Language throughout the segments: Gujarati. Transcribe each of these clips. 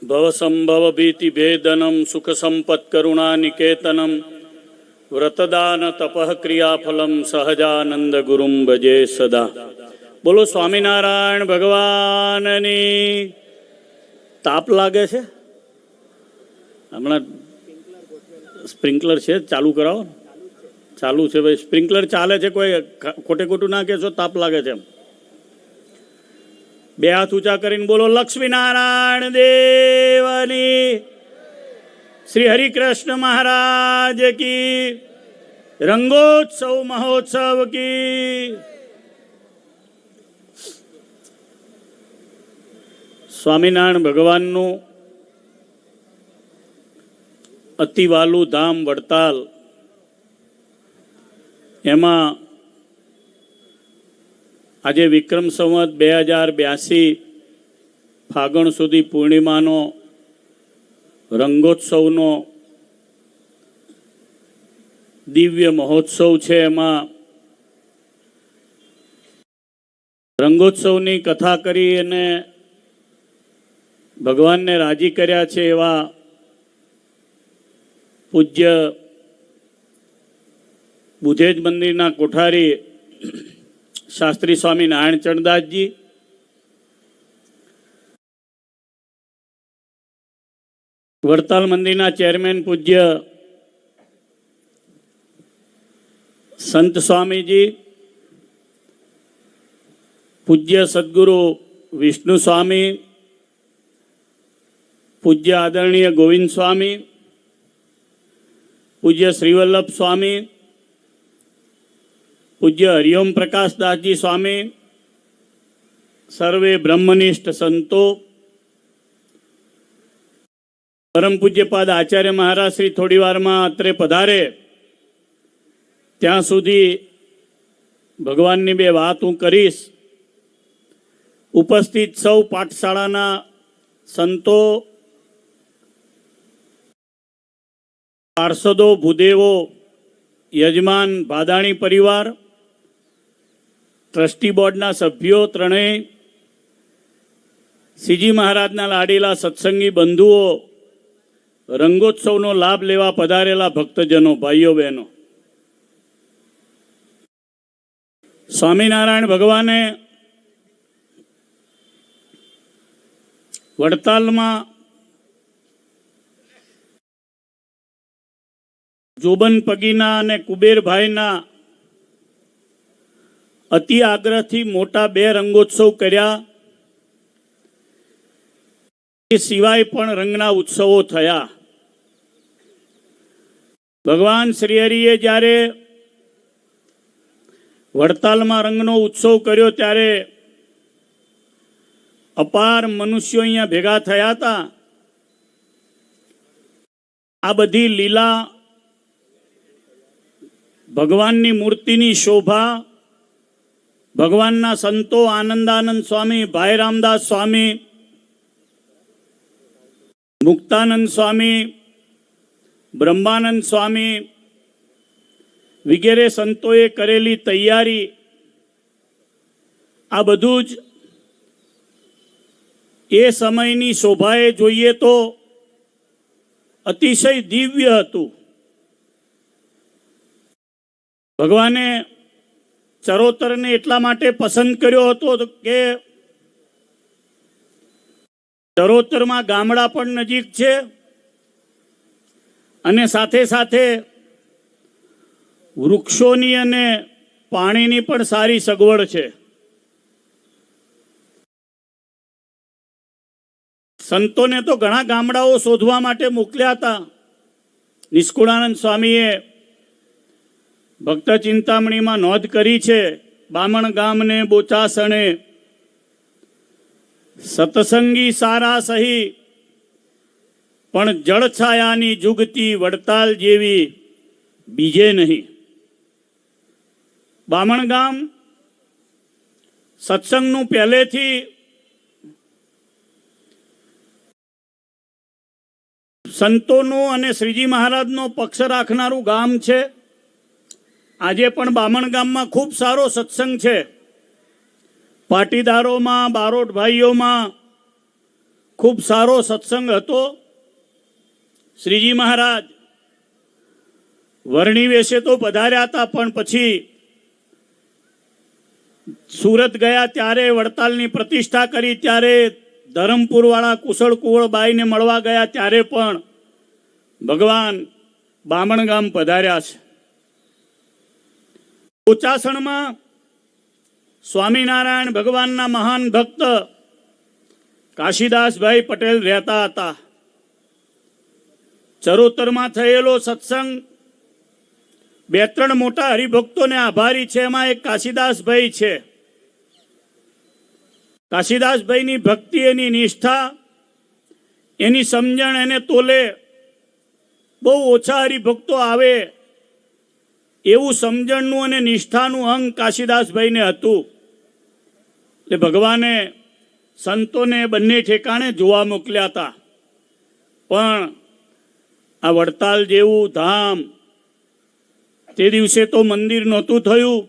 ભવસંભવ ભીતિ ભેદનમ સુખ સંપત કરુણા નિકેતનમ વ્રતદાન તપઃ ક્રિયાફલમ સહજાનંદ ગુરુમ ભજે સદા. બોલો સ્વામિનારાયણ ભગવાનની. તાપ લાગે છે? હમણાં સ્પ્રિંકલર છે, ચાલુ કરાવો. ચાલુ છે ભાઈ, સ્પ્રિંકલર ચાલે છે. કોઈ ખોટે ખોટું ના કહેશો, તાપ લાગે છે એમ. બે હાથ ઊંચા કરીને બોલો લક્ષ્મીનારાયણ દેવની, શ્રી હરિકૃષ્ણ મહારાજ કી, રંગોત્સવ મહોત્સવ કી. સ્વામિનારાયણ ભગવાનનું અતિવાલું ધામ વડતાલ, એમાં આજે વિક્રમ સંવત 2082 ફાગણ સુધી પૂર્ણિમાનો રંગોત્સવનો દિવ્ય મહોત્સવ છે. એમાં રંગોત્સવની કથા કરી અને ભગવાનને રાજી કર્યા છે એવા પૂજ્ય બુધેજ મંદિરના કોઠારી શાસ્ત્રી સ્વામી નારાયણ ચરણદાસજી, વડતાલ મંદિરના ચેરમેન પૂજ્ય સંત સ્વામીજી, પૂજ્ય સદગુરુ વિષ્ણુ સ્વામી, પૂજ્ય આદરણીય ગોવિંદ સ્વામી, પૂજ્ય શ્રીવલ્લભ સ્વામી, પૂજ્ય હરિઓમ પ્રકાશદાસજી સ્વામી, સર્વે બ્રહ્મનિષ્ઠ સંતો, પરમ પૂજ્યપાદ આચાર્ય મહારાજ શ્રી થોડી વારમાં અત્રે પધારે ત્યાં સુધી ભગવાનની બે વાત હું કરીશ. ઉપસ્થિત સૌ પાઠશાળાના સંતો, પાર્ષદો, ભૂદેવો, યજમાન, ભાદાણી પરિવાર, ટ્રસ્ટી બોર્ડના સભ્યો ત્રણેય, શ્રીજી મહારાજના લાડીલા સત્સંગી બંધુઓ, રંગોત્સવનો લાભ લેવા પધારેલા ભક્તજનો, ભાઈઓ બહેનો, સ્વામિનારાયણ ભગવાને વડતાલમાં જોબન પગીના અને કુબેરભાઈના અતિ આગ્રહથી મોટા બે રંગોત્સવ કર્યા. એ સિવાય પણ રંગના ઉત્સવો થયા. ભગવાન શ્રી હરિએ જ્યારે વડતાલમાં રંગનો ઉત્સવ કર્યો ત્યારે અપાર મનુષ્યો અહીંયા ભેગા થયા હતા. આ બધી લીલા, ભગવાનની મૂર્તિની શોભા, ભગવાનના સંતો આનંદાનંદ સ્વામી, ભાઈ રામદાસ સ્વામી, મુક્તાનંદ સ્વામી, બ્રહ્માનંદ સ્વામી વગેરે સંતોએ કરેલી તૈયારી, આ બધું જ એ સમયની શોભાએ જોઈએ તો અતિશય દિવ્ય હતું. ભગવાને ચરોતરને એટલા માટે પસંદ કર્યો હતો કે ચરોતરમાં ગામડા પણ નજીક છે અને સાથે સાથે વૃક્ષોની અને પાણીની પણ સારી સગવડ છે. સંતોને તો ઘણા ગામડાઓ શોધવા માટે મોકલ્યા હતા. નિષ્કુળાનંદ સ્વામીએ ભક્ત ચિંતામણીમાં નોંધ કરી છે. બામણ ગામને બોચાસણે સતસંગી સારા સહી, પણ જળછાયાની જુગતી વડતાલ જેવી બીજે નહીં. બામણ ગામ સત્સંગનું પહેલેથી સંતોનો અને શ્રીજી મહારાજનો પક્ષ રાખનારું ગામ છે. આજે પણ બામણ ગામમાં ખૂબ સારો સત્સંગ છે. પાટીદારોમાં, બારોટ ભાઈઓમાં ખૂબ સારો સત્સંગ હતો. શ્રીજી મહારાજ વર્ણી વેશે તો પધાર્યા હતા, પણ પછી સુરત ગયા ત્યારે વડતાલની પ્રતિષ્ઠા કરી ત્યારે ધરમપુરવાળા કુશળ કુંવરબાઈને મળવા ગયા ત્યારે પણ ભગવાન બામણ ગામ પધાર્યા છે. ઉચાસણમાં સ્વામિનારાયણ ભગવાનના મહાન ભક્ત કાશીદાસભાઈ પટેલ રહેતા હતા. ચરોતરમાં થયેલો સત્સંગ 2-3 મોટા હરિભક્તોને આભારી છે. એમાં એક કાશીદાસભાઈ છે. કાશીદાસભાઈની ભક્તિ, એની નિષ્ઠા, એની સમજણ એને તોલે બહુ ઓછા હરિભક્તો આવે એવું સમજણનું અને નિષ્ઠાનું અંગ કાશીદાસભાઈને હતું. એટલે ભગવાને સંતોને બંને ઠેકાણે જોવા મોકલ્યા હતા. પણ આ વડતાલ જેવું ધામ તે દિવસે તો મંદિર નહોતું થયું.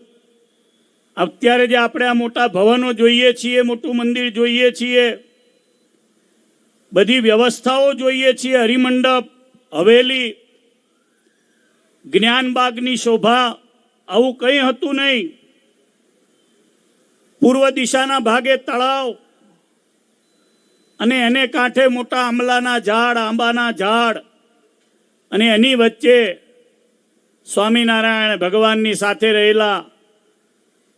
અત્યારે જે આપણે આ મોટા ભવનો જોઈએ છીએ, મોટું મંદિર જોઈએ છીએ, બધી વ્યવસ્થાઓ જોઈએ છીએ, હરિમંડપ, હવેલી, જ્ઞાનબાગની શોભા, આવું કંઈ હતું નહીં. પૂર્વ દિશાના ભાગે તળાવ અને એને કાંઠે મોટા આંબલાના ઝાડ, આંબાના ઝાડ, અને એની વચ્ચે સ્વામિનારાયણ ભગવાનની સાથે રહેલા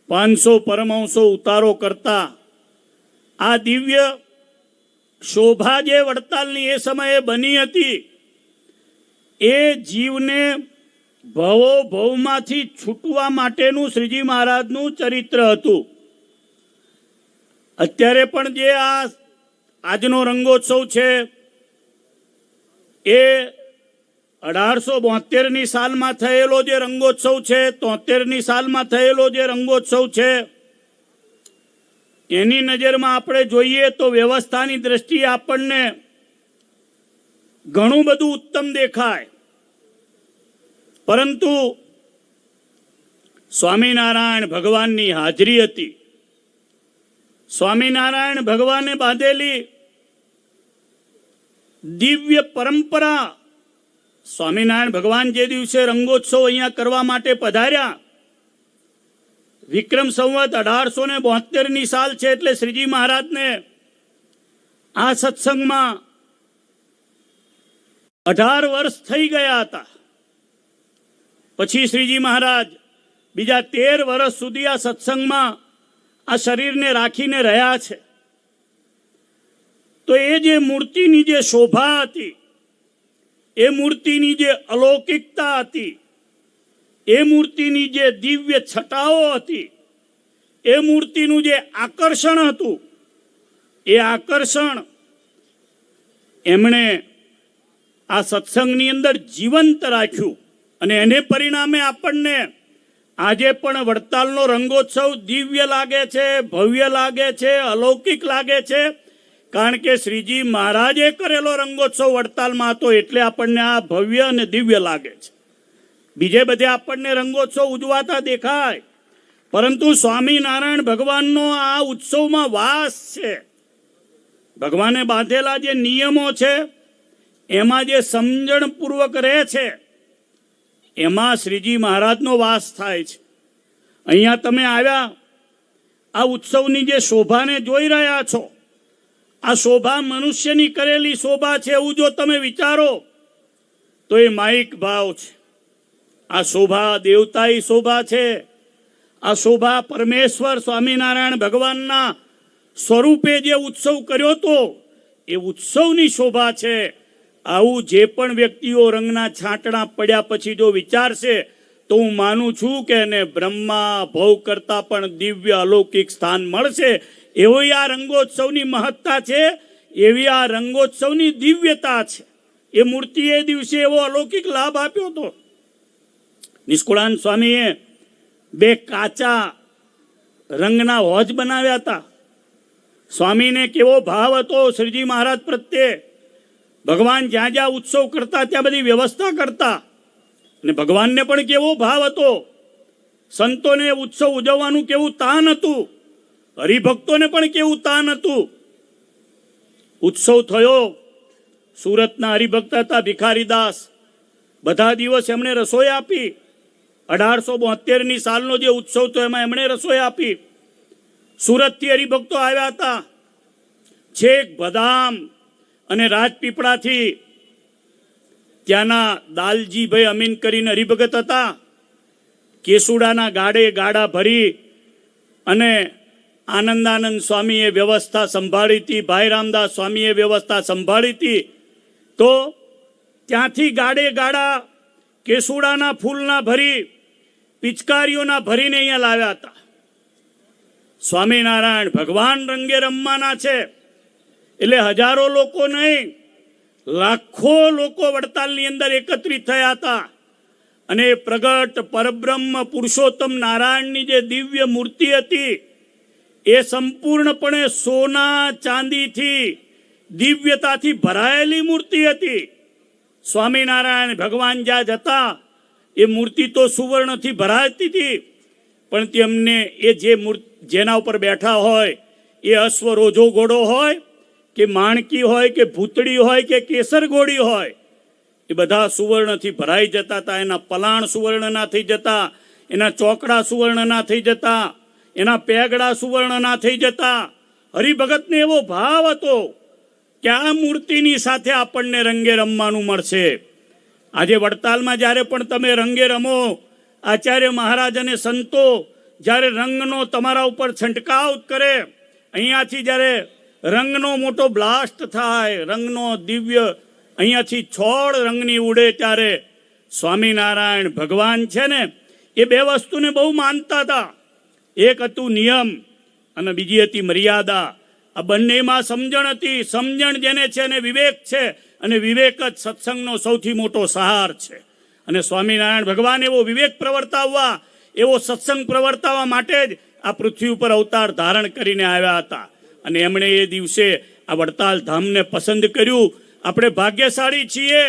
500 પરમહંસો ઉતારો કરતા આ દિવ્ય શોભા જે વડતાલની એ સમયે બની હતી, એ જીવને ભવો ભવમાંથી છૂટવા માટેનું શ્રીજી મહારાજનું ચરિત્ર હતું. અત્યારે પણ જે આજનો રંગોત્સવ છે એ 1872ની સાલમાં થયેલો જે રંગોત્સવ છે, 73ની સાલમાં થયેલો જે રંગોત્સવ છે, એની નજરમાં આપણે જોઈએ તો વ્યવસ્થાની દ્રષ્ટિએ આપણને ઘણું બધું ઉત્તમ દેખાય. પરંતુ સ્વામિનારાયણ ભગવાનની હાજરી હતી. સ્વામિનારાયણ ભગવાને બાંધેલી દિવ્ય પરંપરા. સ્વામિનારાયણ ભગવાન જે દિવસે રંગોત્સવ અહીંયા કરવા માટે પધાર્યા, વિક્રમ સંવત 1872ની સાલ છે. એટલે શ્રીજી મહારાજને આ સત્સંગમાં 18 વર્ષ થઈ ગયા હતા. પછી શ્રીજી મહારાજ બીજા 13 વર્ષ સુધી આ સત્સંગમાં આ શરીરને રાખીને રહ્યા છે. તો એ જે મૂર્તિની જે શોભા હતી, એ મૂર્તિની જે અલૌકિકતા હતી, એ મૂર્તિની જે દિવ્ય છટાઓ હતી, એ મૂર્તિનું જે આકર્ષણ હતું, એ આકર્ષણ એમણે આ સત્સંગની અંદર જીવંત રાખ્યું. અને એને પરિણામે આપણને આજે પણ વડતાલનો રંગોત્સવ દિવ્ય લાગે છે, ભવ્ય લાગે છે, અલૌકિક લાગે છે. કારણ કે શ્રીજી મહારાજે કરેલો રંગોત્સવ વડતાલમાં હતો, એટલે આપણને આ ભવ્ય અને દિવ્ય લાગે છે. બીજે બધે આપણને રંગોત્સવ ઉજવાતા દેખાય, પરંતુ સ્વામિનારાયણ ભગવાનનો આ ઉત્સવમાં વાસ છે. ભગવાને બાંધેલા જે નિયમો છે, એમાં જે સમજણપૂર્વક રહે છે, એમાં શ્રીજી મહારાજનો વાસ થાય છે. અહીંયા તમે આવ્યા, આ ઉત્સવની જે શોભાને જોઈ રહ્યા છો, આ શોભા મનુષ્યની કરેલી શોભા છે એવું જો તમે વિચારો તો એ માયિક ભાવ છે. આ શોભા દેવતાઈ શોભા છે. આ શોભા પરમેશ્વર સ્વામિનારાયણ ભગવાનના સ્વરૂપે જે ઉત્સવ કર્યો તો એ ઉત્સવની શોભા છે. આવું જે પણ વ્યક્તિઓ રંગના છાંટણા પડ્યા પછી જો વિચારશે તો હું માનું છું કે એને બ્રહ્મા ભવ કરતાં પણ દિવ્ય અલૌકિક સ્થાન મળશે. એવી આ રંગોત્સવની મહત્તા છે, એવી આ રંગોત્સવની દિવ્યતા છે. એ મૂર્તિએ દિવસે એવો અલૌકિક લાભ આપ્યો હતો. નિષ્કુળાનંદ સ્વામીએ 2 કાચા રંગના હોજ બનાવ્યા હતા. સ્વામીને કેવો ભાવ હતો શ્રીજી મહારાજ પ્રત્યે. ભગવાન જ્યાં જ્યાં ઉત્સવ કરતા ત્યાં બધી વ્યવસ્થા કરતા. અને ભગવાનને પણ કેવો ભાવ હતો. સંતોને ઉત્સવ ઉજવવાનું કેવું તાન હતું, હરિભક્તોને પણ કેવું તાન હતું. ઉત્સવ થયો. સુરતના હરિભક્ત હતા ભિખારીદાસ, બધા દિવસ એમણે રસોઈ આપી. 1872ની સાલનો જે ઉત્સવ તો એમાં એમણે રસોઈ આપી. સુરતથી હરિભક્તો આવ્યા હતા. છેક બદામ અને રાજપીપળાથી ત્યાંના દાલજીભાઈ અમીન કરીને હરિભગત હતા. કેસુડાના ગાડે ગાડા ભરી અને આનંદાનંદ સ્વામીએ વ્યવસ્થા સંભાળી હતી, ભાઈ રામદાસ સ્વામીએ વ્યવસ્થા સંભાળી હતી. તો ત્યાંથી ગાડે ગાડા કેસુડાના ફૂલના ભરી, પિચકારીઓના ભરીને અહીંયા લાવ્યા હતા. સ્વામિનારાયણ ભગવાન રંગે રમવાના છે એટલે હજારો લોકો નહીં, લાખો લોકો વડતાલની અંદર એકત્રિત થયા હતા. અને પ્રગટ પરબ્રહ્મ પુરુષોત્તમ નારાયણની જે દિવ્ય મૂર્તિ હતી એ સંપૂર્ણપણે સોના ચાંદીથી દિવ્યતાથી ભરાયેલી મૂર્તિ હતી. સ્વામિનારાયણ ભગવાન જ્યાં જતા એ મૂર્તિ તો સુવર્ણથી ભરાતી હતી, પણ તેમને એ જેના ઉપર બેઠા હોય એ અશ્વરોજો ઘોડો હોય કે માણકી હોય કે ભૂતળી હોય કે કેસર ઘોડી હોય, એ બધા સુવર્ણથી ભરાઈ જતા હતા. એના પલાણ સુવર્ણના થઈ જતા, એના ચોકડા સુવર્ણના થઈ જતા, એના પેગડા સુવર્ણના થઈ જતા. હરિભગતને એવો ભાવ હતો કે આ મૂર્તિની સાથે આપણને રંગે રમવાનું મળશે. આજે વડતાલમાં જ્યારે પણ તમે રંગે રમો, આચાર્ય મહારાજ અને સંતો જ્યારે રંગનો તમારા ઉપર છંટકાવ કરે, અહીંયાથી જ્યારે રંગનો મોટો બ્લાસ્ટ થાય, રંગનો દિવ્ય અહીંયાથી છોડ રંગની ઉડે, ત્યારે સ્વામિનારાયણ ભગવાન છે ને એ બે વસ્તુને બહુ માનતા હતા. એક હતું નિયમ અને બીજી હતી મર્યાદા. આ બંનેમાં સમજણ હતી. સમજણ જેને છે એને વિવેક છે, અને વિવેક જ સત્સંગનો સૌથી મોટો સહાર છે. અને સ્વામિનારાયણ ભગવાન એવો વિવેક પ્રવર્તાવવા, એવો સત્સંગ પ્રવર્તાવવા માટે જ આ પૃથ્વી ઉપર અવતાર ધારણ કરીને આવ્યા હતા. અને એમણે એ દિવસે આ વડતાલ ધામને પસંદ કર્યું. આપણે ભાગ્યશાળી છીએ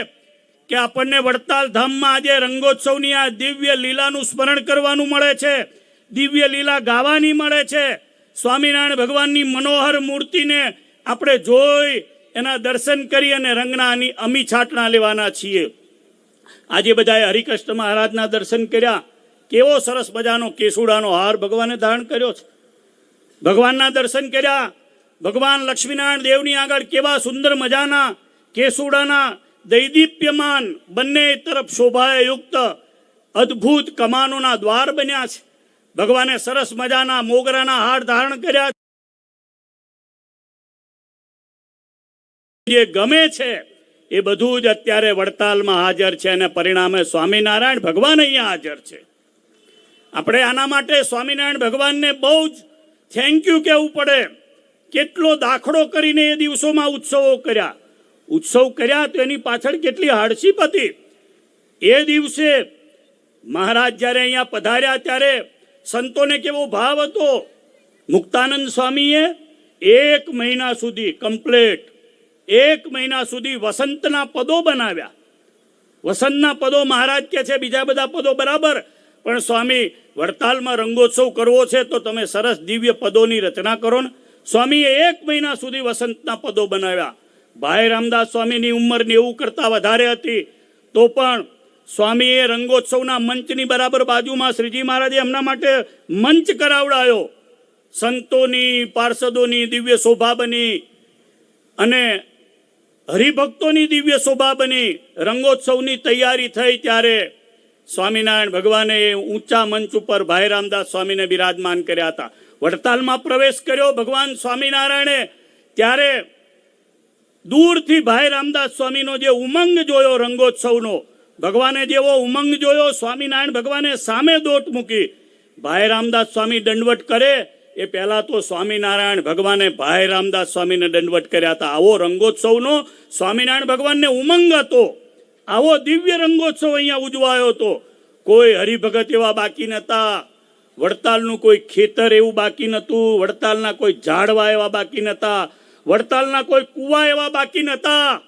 કે આપણને વડતાલ ધામમાં આજે રંગોત્સવની આ દિવ્ય લીલાનું સ્મરણ કરવાનું મળે છે, દિવ્ય લીલા ગાવાની મળે છે. સ્વામિનારાયણ ભગવાનની મનોહર મૂર્તિને આપણે જોઈ, એના દર્શન કરી અને રંગના અમી છાંટણા લેવાના છીએ. આજે બધાએ હરિકૃષ્ણ મહારાજના દર્શન કર્યા. કેવો સરસ મજાનો કેસુડાનો હાર ભગવાને ધારણ કર્યો છે. ભગવાનના દર્શન કર્યા. ભગવાન લક્ષ્મીનારાયણ દેવની આગળ કેવા સુંદર મજાના કેસુડાના દૈદીપ્યમાન બંને તરફ શોભાયુક્ત અદ્ભુત કમાનોના દ્વાર બન્યા છે. ભગવાને સરસ મજાના મોગરાના હાર ધારણ કર્યા. જે ગમે છે એ બધું જ અત્યારે વડતાલમાં હાજર છે, અને પરિણામે સ્વામિનારાયણ ભગવાન અહીંયા હાજર છે. આપણે આના માટે સ્વામિનારાયણ ભગવાનને બહુ જ થેન્ક યુ કહેવું પડે. કેટલો દાખલો કરીને એ દિવસોમાં ઉત્સવો કર્યા. ઉત્સવ કર્યા તો એની પાછળ કેટલી હાડશીપ હતી. એ દિવસે મહારાજ જ્યારે અહીંયા પધાર્યા ત્યારે સંતોને કેવો ભાવ હતો. મુક્તાનંદ સ્વામીએ 1 મહિના સુધી કમ્પ્લેટ 1 મહિના સુધી વસંતના પદો બનાવ્યા. વસંતના પદો મહારાજ કે છે, બીજા બધા પદો બરાબર, પણ સ્વામી વડતાલમાં રંગોત્સવ કરવો છે તો તમે સરસ દિવ્ય પદોની રચના કરો ને. સ્વામીએ 1 મહિના સુધી વસંતના પદો બનાવ્યા. ભાઈ રામદાસ સ્વામીની ઉંમર 90 કરતાં વધારે હતી, તો પણ સ્વામીએ રંગોત્સવના મંચની બરાબર બાજુમાં શ્રીજી મહારાજે એમના માટે મંચ કરાવડાયો. સંતોની, પાર્ષદોની દિવ્ય શોભા બની અને હરિભક્તોની દિવ્ય શોભા બની. રંગોત્સવની તૈયારી થઈ ત્યારે સ્વામિનારાયણ ભગવાને ઊંચા મંચ ઉપર ભાઈ રામદાસ સ્વામીને બિરાજમાન કર્યા હતા. વડતાલમાં પ્રવેશ કર્યો ભગવાન સ્વામિનારાયણે, ત્યારે દૂરથી ભાઈ રામદાસ સ્વામીનો જે ઉમંગ જોયો રંગોત્સવનો, ભગવાને જેવો ઉમંગ જોયો, સ્વામિનારાયણ ભગવાને સામે દોટ મૂકી. ભાઈ રામદાસ સ્વામી દંડવટ કરે એ પહેલા તો સ્વામિનારાયણ ભગવાને ભાઈ રામદાસ સ્વામીને દંડવટ કર્યા હતા. આવો રંગોત્સવનો સ્વામિનારાયણ ભગવાનને ઉમંગ હતો. આવો દિવ્ય રંગોત્સવ અહીંયા ઉજવાયો હતો. કોઈ હરિભગત એવા બાકી નહોતા, વડતાલનું કોઈ ખેતર એવું બાકી નહોતું, વડતાલના કોઈ ઝાડવા એવા બાકી નહોતા, વડતાલના કોઈ કુવા એવા બાકી નહોતા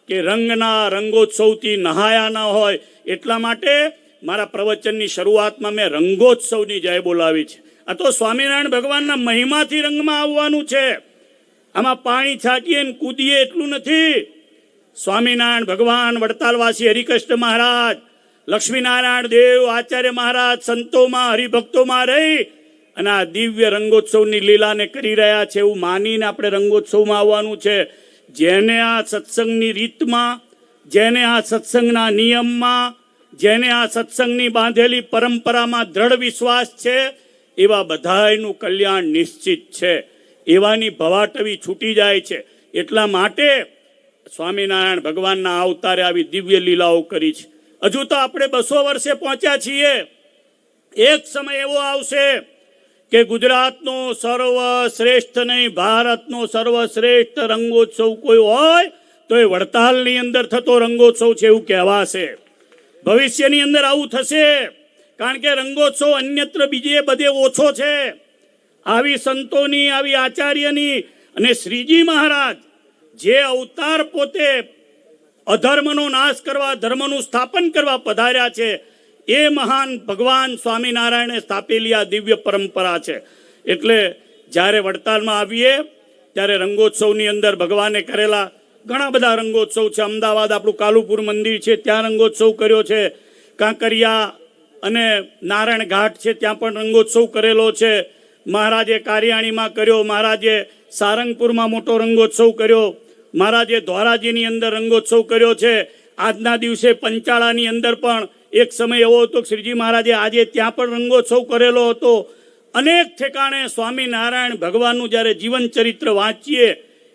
કે રંગના રંગોત્સવથી નહાયા ના હોય. એટલા માટે મારા પ્રવચનની શરૂઆતમાં મેં રંગોત્સવની જય બોલાવી છે. આ તો સ્વામિનારાયણ ભગવાનના મહિમાથી રંગમાં આવવાનું છે. આમાં પાણી છાંટીએ ને કૂદીએ એટલું નથી. સ્વામિનારાયણ ભગવાન, વડતાલવાસી હરિકૃષ્ણ મહારાજ, લક્ષ્મીનારાયણ દેવ, આચાર્ય મહારાજ સંતોમાં હરિભક્તોમાં રહી અને આ દિવ્ય રંગોત્સવની લીલાને કરી રહ્યા છે એવું માનીને આપણે રંગોત્સવમાં આવવાનું છે. જેને આ સત્સંગની રીતમાં, જેને આ સત્સંગના નિયમમાં, જેને આ સત્સંગની બાંધેલી પરંપરામાં દ્રઢ વિશ્વાસ છે એવા બધાયનું કલ્યાણ નિશ્ચિત છે. એવાની ભવાટવી છૂટી જાય છે. એટલા માટે સ્વામિનારાયણ ભગવાનના અવતારે આવી દિવ્ય લીલાઓ કરી છે. હજુ તો આપણે 200 વર્ષે પહોંચ્યા છીએ. એક સમય એવો આવશે કે ગુજરાતનો સર્વશ્રેષ્ઠ નહીં, ભારતનો સર્વશ્રેષ્ઠ રંગોત્સવ કોઈ હોય તો એ વડતાલની અંદર થતો રંગોત્સવ છે એવું કહેવાશે. ભવિષ્યની અંદર આવું થશે, કારણ કે રંગોત્સવ અન્યત્ર બીજે બધે ઓછો છે. આવી સંતોની, આવી આચાર્યની અને શ્રીજી મહારાજ જે અવતાર પોતે અધર્મનો નાશ કરવા, ધર્મનું સ્થાપન કરવા પધાર્યા છે, એ મહાન ભગવાન સ્વામિનારાયણે સ્થાપેલી આ દિવ્ય પરંપરા છે. એટલે જ્યારે વડતાલમાં આવીએ ત્યારે રંગોત્સવની અંદર ભગવાને કરેલા ઘણા બધા રંગોત્સવ છે. અમદાવાદ આપણું કાલુપુર મંદિર છે, ત્યાં રંગોત્સવ કર્યો છે. કાંકરિયા અને નારાયણ ઘાટ છે, ત્યાં પણ રંગોત્સવ કરેલો છે. મહારાજે કારિયાણીમાં કર્યો, મહારાજે સારંગપુરમાં મોટો રંગોત્સવ કર્યો, મહારાજે ધોરાજીની અંદર રંગોત્સવ કર્યો છે. આજના દિવસે પંચાળાની અંદર પણ એક સમય એવો હતો કે શ્રીજી મહારાજે આજે ત્યાં પણ રંગોત્સવ કરેલો હતો. અનેક ઠેકાણે સ્વામિનારાયણ ભગવાનનું જ્યારે જીવન ચરિત્ર વાંચીએ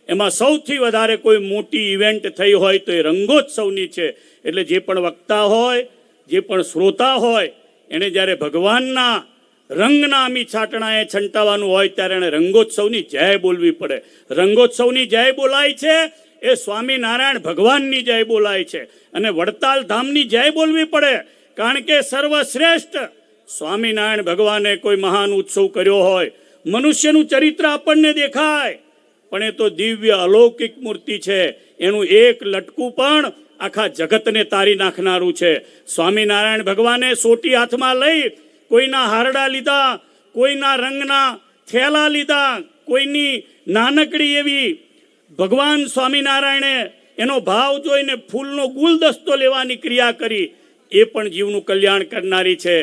એમાં સૌથી વધારે કોઈ મોટી ઇવેન્ટ થઈ હોય તો એ રંગોત્સવની છે. એટલે જે પણ વક્તા હોય, જે પણ શ્રોતા હોય, એને જ્યારે ભગવાનના રંગના અમી છાટણાએ છંટાવાનું હોય ત્યારે એને રંગોત્સવની જય બોલવી પડે. રંગોત્સવની જય બોલાય છે એ સ્વામિનારાયણ ભગવાનની જય બોલાય છે. અને વડતાલ ધામની જય બોલવી પડે, કારણ કે સર્વશ્રેષ્ઠ સ્વામિનારાયણ ભગવાને કોઈ મહાન ઉત્સવ કર્યો હોય. મનુષ્યનું ચરિત્ર આપણને દેખાય, પણ એ તો દિવ્ય અલૌકિક મૂર્તિ છે. એનું એક લટકું પણ આખા જગતને તારી નાખનારું છે. સ્વામિનારાયણ ભગવાને સોટી હાથમાં લઈ કોઈના હારડા લીધા, કોઈના રંગના થેલા લીધા, કોઈની નાનકડી એવી ભગવાન સ્વામિનારાયણે એનો ભાવ જોઈને ફૂલનો ગુલદસ્તો લેવાની ક્રિયા કરી. એ પણ જીવનું કલ્યાણ કરનારી છે.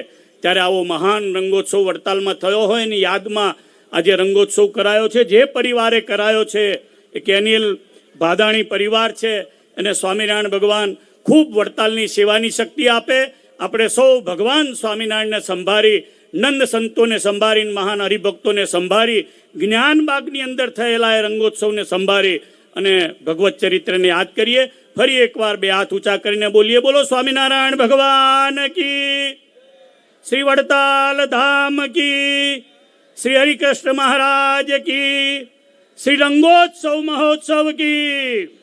ત્યારે આવો મહાન રંગોત્સવ વડતાલમાં થયો હોય ને યાદમાં આજે રંગોત્સવ કરાયો છે. જે પરિવારે કરાયો છે એ કેનિયલ ભાદાણી પરિવાર છે. અને સ્વામિનારાયણ ભગવાન ખૂબ વડતાલની સેવાની શક્તિ આપે. આપણે સૌ ભગવાન સ્વામિનારાયણને સંભાળી, નંદ સંતોને સંભાળીને, મહાન હરિભક્તોને સંભાળી, જ્ઞાનબાગની અંદર થયેલા એ રંગોત્સવને સંભાળી અને ભગવત ચરિત્રને યાદ કરીએ. ફરી એકવાર બે હાથ ઊંચા કરીને બોલીએ, બોલો સ્વામિનારાયણ ભગવાન કી, શ્રી વડતાલ ધામ કી, શ્રી હરિકૃષ્ણ મહારાજ કી, શ્રી રંગોત્સવ મહોત્સવ કી.